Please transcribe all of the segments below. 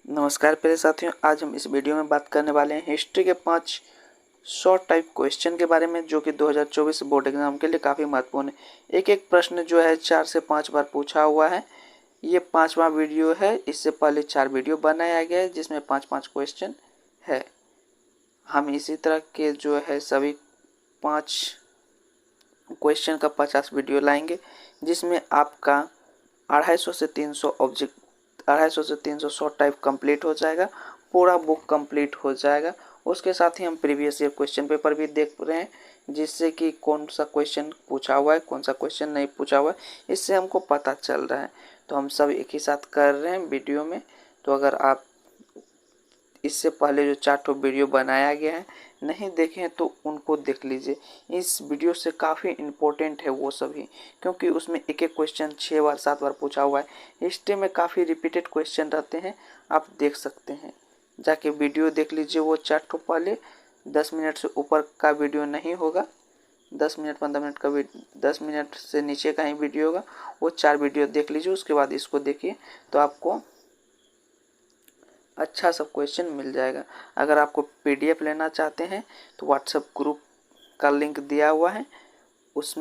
नमस्कार प्रिय साथियों, आज हम इस वीडियो में बात करने वाले हैं हिस्ट्री के 5 शॉर्ट टाइप क्वेश्चन के बारे में, जो कि 2024 बोर्ड एग्जाम के लिए काफ़ी महत्वपूर्ण है। एक एक प्रश्न जो है 4 से 5 बार पूछा हुआ है। ये 5वां वीडियो है। इससे पहले 4 वीडियो बनाया गया है जिसमें 5-5 क्वेश्चन है। हम इसी तरह के जो है सभी 5 क्वेश्चन का 50 वीडियो लाएंगे, जिसमें आपका 250 से 300 ऑब्जेक्ट 250 से 300 शॉर्ट टाइप कंप्लीट हो जाएगा, पूरा बुक कंप्लीट हो जाएगा। उसके साथ ही हम प्रीवियस ईयर क्वेश्चन पेपर भी देख रहे हैं, जिससे कि कौन सा क्वेश्चन पूछा हुआ है, कौन सा क्वेश्चन नहीं पूछा हुआ है, इससे हमको पता चल रहा है। तो हम सब एक ही साथ कर रहे हैं वीडियो में। तो अगर आप इससे पहले जो 4 वीडियो बनाया गया है नहीं देखे हैं तो उनको देख लीजिए। इस वीडियो से काफ़ी इम्पोर्टेंट है वो सभी, क्योंकि उसमें एक एक क्वेश्चन 6 बार 7 बार पूछा हुआ है। हिस्ट्री में काफ़ी रिपीटेड क्वेश्चन रहते हैं, आप देख सकते हैं। जाके वीडियो देख लीजिए। वो 4 पहले 10 मिनट से ऊपर का वीडियो नहीं होगा, 10 मिनट 15 मिनट का 10 मिनट से नीचे का ही वीडियो होगा। वो 4 वीडियो देख लीजिए, उसके बाद इसको देखिए तो आपको अच्छा सब क्वेश्चन मिल जाएगा। अगर आपको पीडीएफ लेना चाहते हैं तो व्हाट्सएप ग्रुप का लिंक दिया हुआ है, उस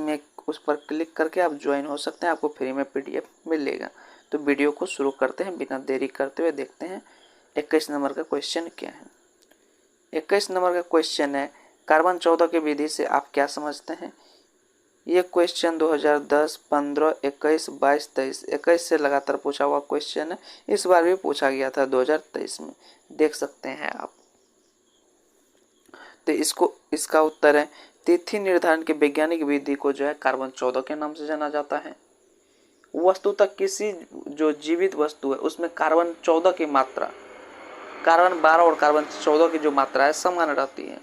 पर क्लिक करके आप ज्वाइन हो सकते हैं। आपको फ्री में पीडीएफ मिलेगा। तो वीडियो को शुरू करते हैं, बिना देरी करते हुए देखते हैं 21 नंबर का क्वेश्चन क्या है। 21 नंबर का क्वेश्चन है, कार्बन 14 की विधि से आप क्या समझते हैं। ये क्वेश्चन 2010, 15, 21, 22, 23 21 से लगातार पूछा हुआ क्वेश्चन है। इस बार भी पूछा गया था 2023 में, देख सकते हैं आप। तो इसका उत्तर है, तिथि निर्धारण की वैज्ञानिक विधि को जो है कार्बन 14 के नाम से जाना जाता है। वस्तुतः किसी जो जीवित वस्तु है उसमें कार्बन 14 की मात्रा, कार्बन 12 और कार्बन 14 की जो मात्रा है समान रहती है,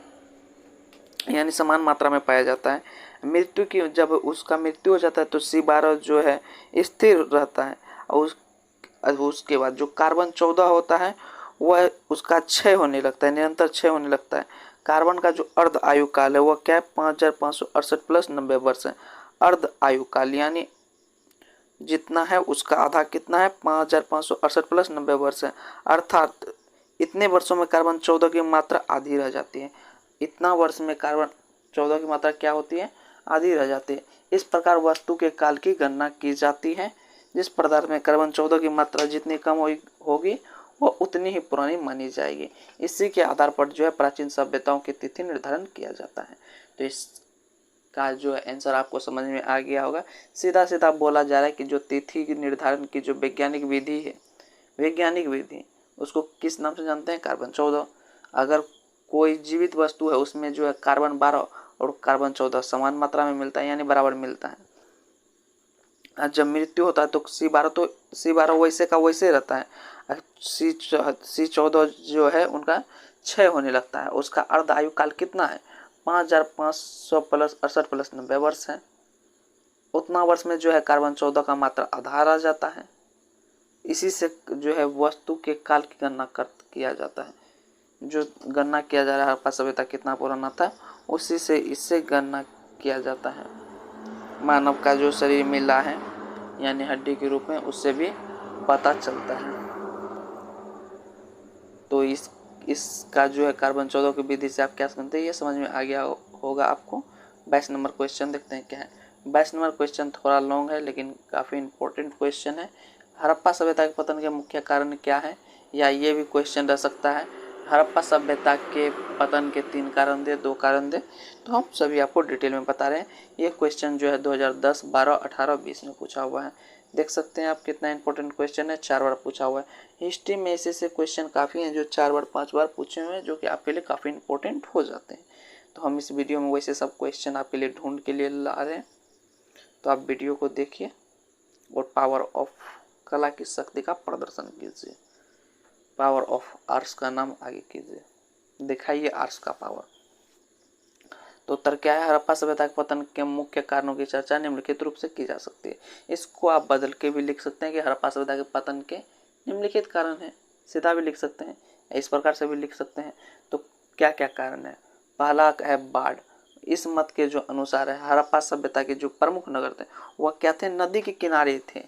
यानी समान मात्रा में पाया जाता है। मृत्यु की जब उसका मृत्यु हो जाता है तो C12 जो है स्थिर रहता है, और उसके बाद जो कार्बन 14 होता है वह उसका क्षय होने लगता है, निरंतर क्षय होने लगता है। कार्बन का जो अर्ध आयु काल है वह क्या है, 5568 प्लस 90 वर्ष है। अर्ध आयु काल यानी जितना है उसका आधा कितना है, 5568 प्लस 90 वर्ष है। अर्थात इतने वर्षों में कार्बन 14 की मात्रा आधी रह जाती है। इतना वर्ष में कार्बन 14 की मात्रा क्या होती है, आधी रह जाती है। इस प्रकार वस्तु के काल की गणना की जाती है। जिस पदार्थ में कार्बन 14 की मात्रा जितनी कम होगी वो उतनी ही पुरानी मानी जाएगी। इसी के आधार पर जो है प्राचीन सभ्यताओं की तिथि निर्धारण किया जाता है। तो इसका जो आंसर आपको समझ में आ गया होगा। सीधा सीधा बोला जा रहा है कि जो तिथि निर्धारण की जो वैज्ञानिक विधि है, वैज्ञानिक विधि उसको किस नाम से जानते हैं, कार्बन 14। अगर कोई जीवित वस्तु है उसमें जो है कार्बन 12 और कार्बन 14 समान मात्रा में मिलता है, यानी बराबर मिलता है। जब मृत्यु होता है तो C12 वैसे का वैसे रहता है। C14 जो है उनका क्षय होने लगता है। उसका अर्ध आयु काल कितना है, 5500 प्लस 68 प्लस 90 वर्ष है। उतना वर्ष में जो है कार्बन 14 का मात्रा आधा रह जाता है। इसी से जो है वस्तु के काल की गणना किया जाता है। जो गणना किया जा रहा है हड़प्पा सभ्यता कितना पुराना था, उसी से इससे गणना किया जाता है। मानव का जो शरीर मिला है यानी हड्डी के रूप में, उससे भी पता चलता है। तो इसका जो है कार्बन 14 की विधि से आप क्या समझते हैं, ये समझ में आ गया होगा आपको। 22 नंबर क्वेश्चन देखते हैं क्या है। 22 नंबर क्वेश्चन थोड़ा लॉन्ग है लेकिन काफ़ी इंपॉर्टेंट क्वेश्चन है। हड़प्पा सभ्यता के पतन के मुख्य कारण क्या है, या ये भी क्वेश्चन रह सकता है, हड़प्पा सभ्यता के पतन के 3 कारण दे, 2 कारण दे। तो हम सभी आपको डिटेल में बता रहे हैं। ये क्वेश्चन जो है 2010, 12, 18, 20 में पूछा हुआ है। देख सकते हैं आप कितना इंपॉर्टेंट क्वेश्चन है, 4 बार पूछा हुआ है। हिस्ट्री में ऐसे क्वेश्चन काफ़ी हैं जो 4 बार 5 बार पूछे हुए हैं, जो कि आपके लिए काफ़ी इंपॉर्टेंट हो जाते हैं। तो हम इस वीडियो में वैसे सब क्वेश्चन आपके लिए ढूंढ के लिए ला रहे हैं। तो आप वीडियो को देखिए और पावर ऑफ कला की शक्ति का प्रदर्शन कीजिए। पावर ऑफ आर्ट्स का नाम आगे कीजिए, दिखाइए आर्ट्स का पावर। तो उत्तर क्या है, हड़प्पा सभ्यता के पतन के मुख्य कारणों की चर्चा निम्नलिखित रूप से की जा सकती है। इसको आप बदल के भी लिख सकते हैं कि हड़प्पा सभ्यता के पतन के निम्नलिखित कारण है, सीधा भी लिख सकते हैं, इस प्रकार से भी लिख सकते हैं। तो क्या क्या कारण है, पहला है बाढ़। इस मत के जो अनुसार है हड़प्पा सभ्यता के जो प्रमुख नगर थे वह क्या थे, नदी के किनारे थे।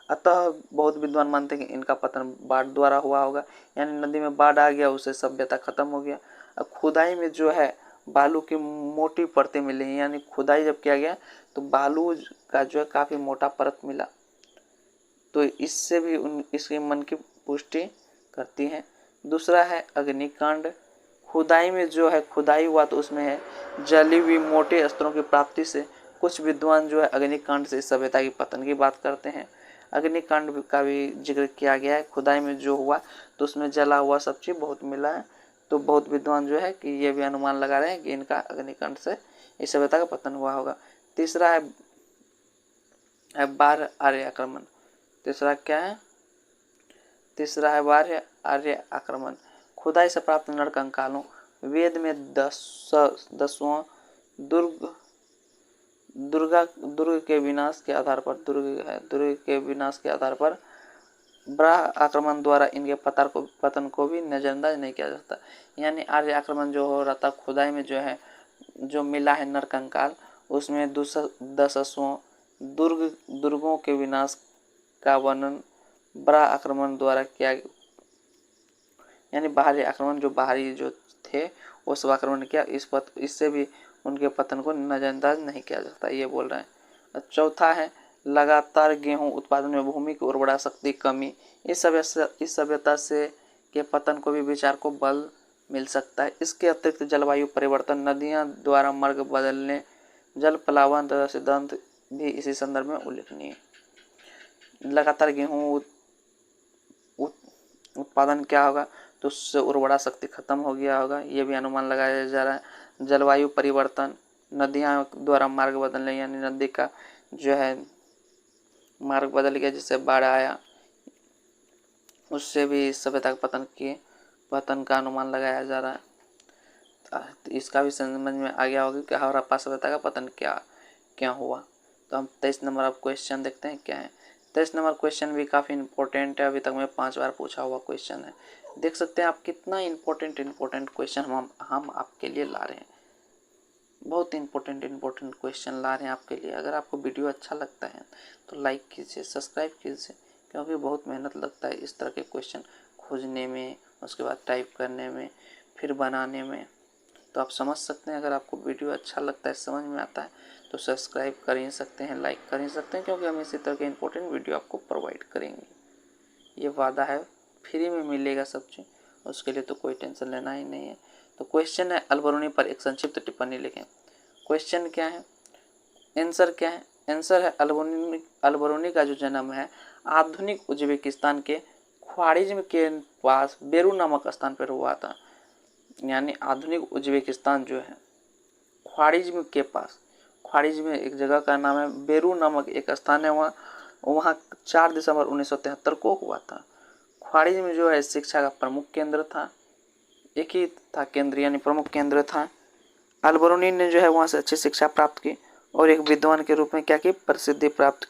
अतः बहुत विद्वान मानते हैं कि इनका पतन बाढ़ द्वारा हुआ होगा, यानी नदी में बाढ़ आ गया, उससे सभ्यता खत्म हो गया। अब खुदाई में जो है बालू की मोटी परतें मिली, यानी खुदाई जब किया गया तो बालू का जो है काफी मोटा परत मिला, तो इससे भी इसके मन की पुष्टि करती है। दूसरा है अग्निकांड। खुदाई में जो है खुदाई हुआ तो उसमें है जली हुई मोटे अस्त्रों की प्राप्ति से कुछ विद्वान जो है अग्निकांड से सभ्यता की पतन की बात करते हैं। अग्निकांड का भी जिक्र किया गया है, खुदाई में जो हुआ तो उसमें जला हुआ सब चीज बहुत मिला है, तो बहुत विद्वान जो है कि ये भी अनुमान लगा रहे हैं कि इनका अग्निकांड से इस सभ्यता का पतन हुआ होगा। तीसरा है बाह्य आर्य आक्रमण। तीसरा क्या है? तीसरा है बाह्य आर्य आक्रमण। खुदाई से प्राप्त नरकंकालों, वेद में 10वां दुर्ग के विनाश के आधार पर बाह्य आक्रमण द्वारा इनके पतन को भी नजरअंदाज नहीं किया जाता। यानी आर्य आक्रमण जो हो रहा था खुदाई में जो है जो मिला है नरकंकाल, उसमें 10वां दुर्गों के विनाश का वर्णन बाह्य आक्रमण द्वारा किया, यानी बाहरी आक्रमण जो बाहरी जो थे वो सब आक्रमण किया, इससे भी उनके पतन को नजरअंदाज नहीं किया जाता, ये बोल रहे हैं। चौथा है लगातार गेहूं उत्पादन में भूमि की उर्वरा शक्ति कमी। इस सभ्यता से के पतन को भी विचार को बल मिल सकता है। इसके अतिरिक्त जलवायु परिवर्तन, नदियां द्वारा मार्ग बदलने, जल प्लावन तथा सिद्धांत भी इसी संदर्भ में उल्लेखनीय है। लगातार गेहूं उत्पादन क्या होगा तो उससे उर्वरा शक्ति खत्म हो गया होगा, ये भी अनुमान लगाया जा रहा है। जलवायु परिवर्तन, नदियां द्वारा मार्ग बदलने, यानी नदी का जो है मार्ग बदल गया जिससे बाढ़ आया, उससे भी सभ्यता के पतन का अनुमान लगाया जा रहा है। इसका भी समझ में आ गया होगा कि हड़प्पा सभ्यता का पतन क्या हुआ। तो हम 23 नंबर अब क्वेश्चन देखते हैं क्या है। 23 नंबर क्वेश्चन भी काफ़ी इंपॉर्टेंट है, अभी तक में 5 बार पूछा हुआ क्वेश्चन है। देख सकते हैं आप कितना इंपॉर्टेंट क्वेश्चन हम आपके लिए ला रहे हैं। बहुत इंपॉर्टेंट क्वेश्चन ला रहे हैं आपके लिए। अगर आपको वीडियो अच्छा लगता है तो लाइक कीजिए, सब्सक्राइब कीजिए, क्योंकि बहुत मेहनत लगता है इस तरह के क्वेश्चन खोजने में, उसके बाद टाइप करने में, फिर बनाने में। तो आप समझ सकते हैं, अगर आपको वीडियो अच्छा लगता है, समझ में आता है तो सब्सक्राइब कर ही सकते हैं, लाइक कर ही सकते हैं, क्योंकि हम इसी तरह के इंपॉर्टेंट वीडियो आपको प्रोवाइड करेंगे। ये वादा है, फ्री में मिलेगा सब चीज़, उसके लिए तो कोई टेंशन लेना ही नहीं है। तो क्वेश्चन है अलबरूनी पर एक संक्षिप्त टिप्पणी लिखें। क्वेश्चन क्या है, आंसर क्या है? आंसर है अलबरूनी का जो जन्म है आधुनिक उज्बेकिस्तान के ख्वारिज्म के पास बेरू नामक स्थान पर हुआ था। यानी आधुनिक उज्बेकिस्तान जो है ख्वारिज्म के पास, ख्वारिज्म एक जगह का नाम है, बेरू नामक एक स्थान है, वहाँ 4 दिसंबर 1973 को हुआ था। ख्वारिज्म जो है शिक्षा का प्रमुख केंद्र था, एक ही था केंद्र, यानी प्रमुख केंद्र था। अलबरूनी ने जो है वहाँ से अच्छी शिक्षा प्राप्त की और एक विद्वान के रूप में क्या की, प्रसिद्धि प्राप्त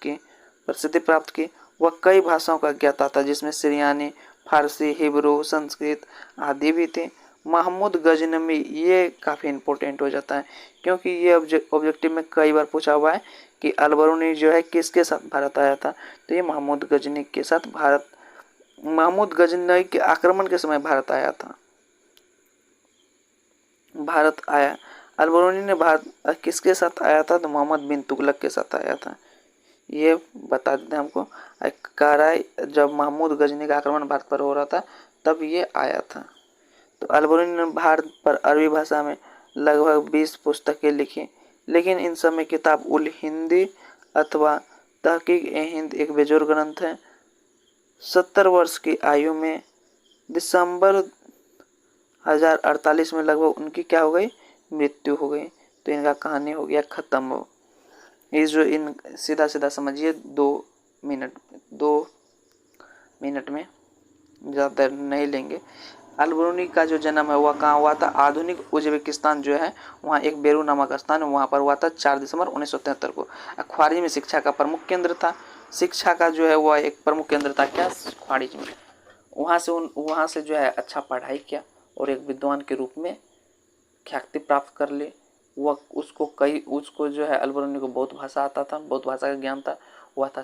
की। वह कई भाषाओं का ज्ञाता था, जिसमें सीरियानी, फारसी, हिब्रू, संस्कृत आदि भी थे। महमूद गजनवी, ये काफ़ी इंपॉर्टेंट हो जाता है, क्योंकि ये ऑब्जेक्टिव में कई बार पूछा हुआ है कि अलबरूनी जो है किसके साथ भारत आया था, तो ये महमूद गजनी के साथ महमूद गजनवी के आक्रमण के समय भारत आया। अलबरूनी ने भारत किसके साथ आया था, तो मोहम्मद बिन तुगलक के साथ आया था। ये बता देते हैं हमको, जब महमूद गजनी का आक्रमण भारत पर हो रहा था तब ये आया था। तो अलबरूनी ने भारत पर अरबी भाषा में लगभग 20 पुस्तकें लिखी, लेकिन इन सब में किताब उल हिंदी अथवा तहकीक-ए-हिंद एक बेजोड़ ग्रंथ है। 70 वर्ष की आयु में दिसंबर 1048 में लगभग उनकी क्या हो गई, मृत्यु हो गई। तो इनका कहानी हो गया खत्म। ये जो इन सीधा समझिए 2 मिनट में, ज़्यादा नहीं लेंगे। अलबरूनी का जो जन्म है वह कहाँ हुआ था, आधुनिक उज्बेकिस्तान जो है वहाँ एक बेरू नामक स्थान है, वहाँ पर हुआ था 4 दिसंबर 1973 को। ख्वारिज्म में शिक्षा का प्रमुख केंद्र था, शिक्षा का जो है वह एक प्रमुख केंद्र था क्या, ख्वारिज्म में। वहाँ से जो है अच्छा पढ़ाई किया और एक विद्वान के रूप में ख्याति प्राप्त कर ले। उसको जो है अलबरूनी को बहुत भाषा आता था, बहुत भाषा का ज्ञान था। वह था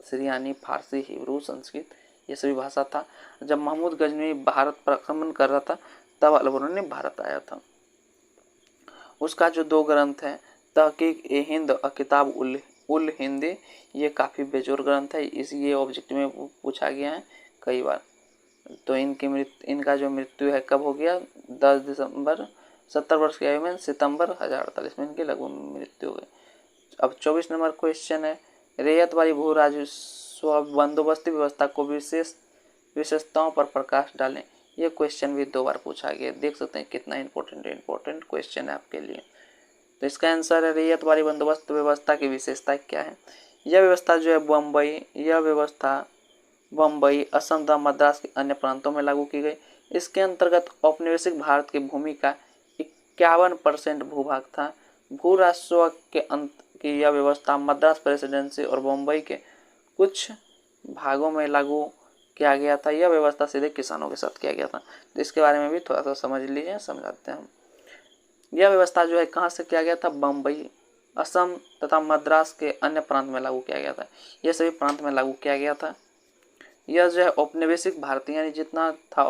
सिरियानी, फारसी, हिब्रू, संस्कृत, ये सभी भाषा था। जब महमूद गजनवी भारत पर आक्रमण कर रहा था तब अल-बरूनी भारत आया था। उसका जो 2 ग्रंथ है, तहकीक-ए-हिंद और किताब उल हिंद, ये काफ़ी बेजोड़ ग्रंथ है। ये ऑब्जेक्ट में पूछा गया है कई बार। तो इनका जो मृत्यु है कब हो गया, 10 दिसंबर 70 वर्ष की आयु में सितंबर 1048 में इनकी लगभग मृत्यु हो गई। अब 24 नंबर क्वेश्चन है, रैयत वाली भू राजस्व बंदोबस्ती व्यवस्था को विशेषताओं पर प्रकाश डालें। ये क्वेश्चन भी 2 बार पूछा गया। देख सकते हैं कितना इंपॉर्टेंट क्वेश्चन है आपके लिए। तो इसका आंसर है रैयत वाली बंदोबस्त व्यवस्था की विशेषता क्या है। यह व्यवस्था जो है बम्बई, असम तथा मद्रास के अन्य प्रांतों में लागू की गई। इसके अंतर्गत औपनिवेशिक भारत की भूमि का 51% भूभाग था। भू राजस्व के अंत की यह व्यवस्था मद्रास प्रेसिडेंसी और बम्बई के कुछ भागों में लागू किया गया था। यह व्यवस्था सीधे किसानों के साथ किया गया था। तो इसके बारे में भी थोड़ा सा समझ लीजिए, समझाते हैं हम। यह व्यवस्था जो है कहाँ से किया गया था, बम्बई, असम तथा मद्रास के अन्य प्रांत में लागू किया गया था। यह सभी प्रांत में लागू किया गया था। यह जो है औपनिवेशिक भारत यानी जितना था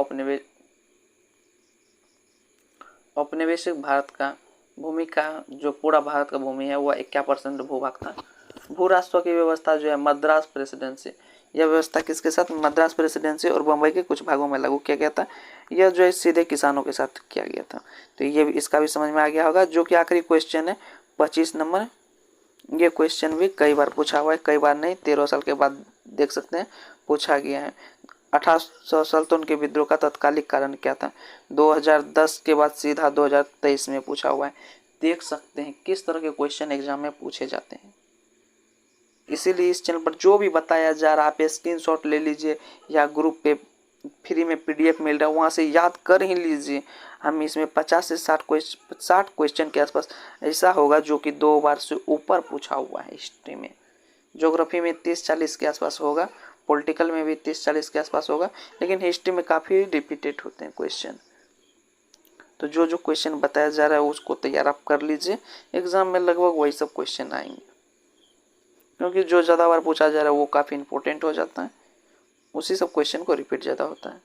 औपनिवेशिक भारत का भूमि का जो पूरा भारत का भूमि है वह 51% भूभाग था। भू राजस्व की व्यवस्था जो है मद्रास प्रेसिडेंसी, यह व्यवस्था किसके साथ, मद्रास प्रेसिडेंसी और बम्बई के कुछ भागों में लागू किया गया था। यह जो है सीधे किसानों के साथ किया गया था। तो ये भी इसका भी समझ में आ गया होगा। जो कि आखिरी क्वेश्चन है 25 नंबर, ये क्वेश्चन भी कई बार पूछा हुआ है, कई बार नहीं, 13 साल के बाद देख सकते हैं पूछा गया है। 1857 के विद्रोह का तत्कालिक कारण क्या था। 2010 के बाद सीधा 2023 में पूछा हुआ है। देख सकते हैं किस तरह के क्वेश्चन एग्जाम में पूछे जाते हैं। इसीलिए इस चैनल पर जो भी बताया जा रहा है आप स्क्रीनशॉट ले लीजिए या ग्रुप पे फ्री में PDF मिल रहा है वहाँ से याद कर ही लीजिए। हम इसमें 50 से 60 क्वेश्चन के आसपास ऐसा होगा जो कि 2 बार से ऊपर पूछा हुआ है। हिस्ट्री में, ज्योग्राफी में 30-40 के आसपास होगा, पॉलिटिकल में भी 30-40 के आसपास होगा, लेकिन हिस्ट्री में काफ़ी रिपीटेड होते हैं क्वेश्चन। तो जो जो क्वेश्चन बताया जा रहा है उसको तैयार आप कर लीजिए। एग्जाम में लगभग वही सब क्वेश्चन आएंगे, क्योंकि जो ज़्यादा बार पूछा जा रहा है वो काफ़ी इंपॉर्टेंट हो जाता है, उसी सब क्वेश्चन को रिपीट ज़्यादा होता है।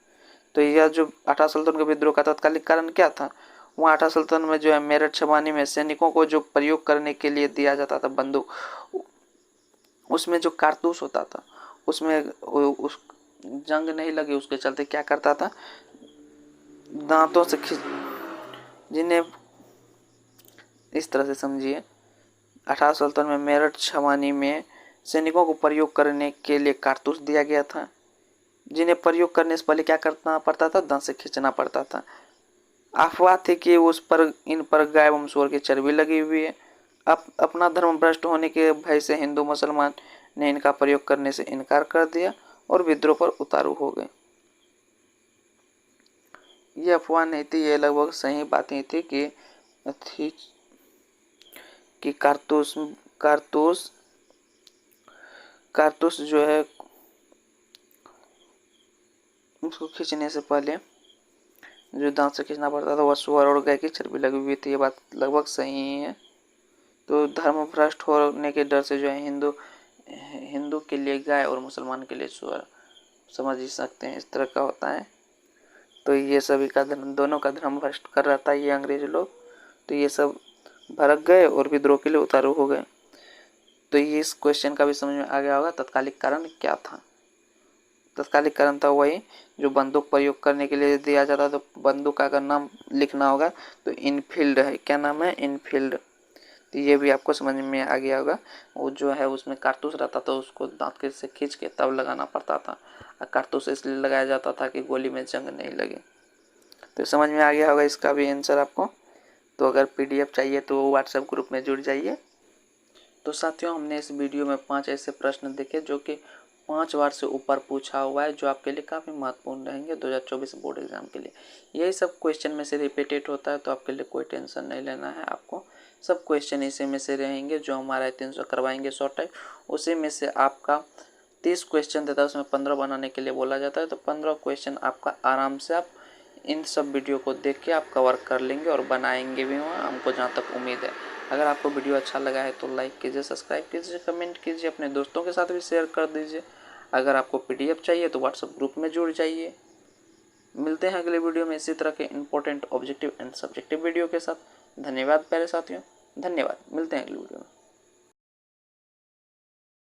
तो यह जो 18 सुल्तान के विद्रोह का तत्कालिक कारण क्या था, वहाँ 18 सुल्तान में जो है मेरठ छबानी में सैनिकों को जो प्रयोग करने के लिए दिया जाता था बंदूक, उसमें जो कारतूस होता था उसमें उस जंग नहीं लगी, उसके चलते क्या करता था, दांतों से जिन्हें इस तरह से समझिए, 18 सुल्तान में मेरठ छबानी में सैनिकों को प्रयोग करने के लिए कारतूस दिया गया था, जिन्हें प्रयोग करने से पहले क्या करना पड़ता था, दांत से खींचना पड़ता था। अफवाह थी कि इन पर गाय एवं सूअर की चर्बी लगी हुई है। अपना धर्म भ्रष्ट होने के भय से हिंदू मुसलमान ने इनका प्रयोग करने से इनकार कर दिया और विद्रोह पर उतारू हो गए। ये अफवाह नहीं थी, ये लगभग सही बातें थी कि कारतूस जो है उसको खींचने से पहले जो दांत से खींचना पड़ता था वह सूअर और गाय की चर्बी लगी हुई थी। ये बात लगभग सही है। तो धर्म भ्रष्ट होने के डर से जो है हिंदू के लिए गाय और मुसलमान के लिए सूअर, समझ ही सकते हैं इस तरह का होता है। तो ये सभी का दोनों का धर्म भ्रष्ट कर रहा था ये अंग्रेज लोग, तो ये सब भड़क गए और विद्रोह के लिए उतारू हो गए। तो ये इस क्वेश्चन का भी समझ में आ गया होगा तत्कालिक कारण क्या था। तत्कालिक कारण था वही जो बंदूक प्रयोग करने के लिए दिया जाता, तो बंदूक का अगर नाम लिखना होगा तो इनफील्ड है, क्या नाम है, इनफील्ड। तो ये भी आपको समझ में आ गया होगा। वो जो है उसमें कारतूस रहता था, उसको दांत के से खींच के तब लगाना पड़ता था, और कारतूस इसलिए लगाया जाता था कि गोली में जंग नहीं लगे। तो समझ में आ गया होगा इसका भी आंसर आपको। तो अगर PDF चाहिए तो व्हाट्सएप ग्रुप में जुड़ जाइए। तो साथियों, हमने इस वीडियो में 5 ऐसे प्रश्न देखे जो कि 5 बार से ऊपर पूछा हुआ है, जो आपके लिए काफ़ी महत्वपूर्ण रहेंगे 2024 बोर्ड एग्जाम के लिए। यही सब क्वेश्चन में से रिपीटेड होता है, तो आपके लिए कोई टेंशन नहीं लेना है। आपको सब क्वेश्चन इसी में से रहेंगे। जो हमारा 300 करवाएंगे शॉर्ट टाइप, उसी में से आपका 30 क्वेश्चन देता है, उसमें 15 बनाने के लिए बोला जाता है। तो 15 क्वेश्चन आपका आराम से आप इन सब वीडियो को देख के आप कवर कर लेंगे और बनाएंगे भी, वहाँ हमको जहाँ तक उम्मीद है। अगर आपको वीडियो अच्छा लगा है तो लाइक कीजिए, सब्सक्राइब कीजिए, कमेंट कीजिए, अपने दोस्तों के साथ भी शेयर कर दीजिए। अगर आपको PDF चाहिए तो व्हाट्सएप ग्रुप में जुड़ जाइए। मिलते हैं अगले वीडियो में इसी तरह के important objective and subjective video के साथ। धन्यवाद प्यारे साथियों, धन्यवाद। मिलते हैं अगले वीडियो में।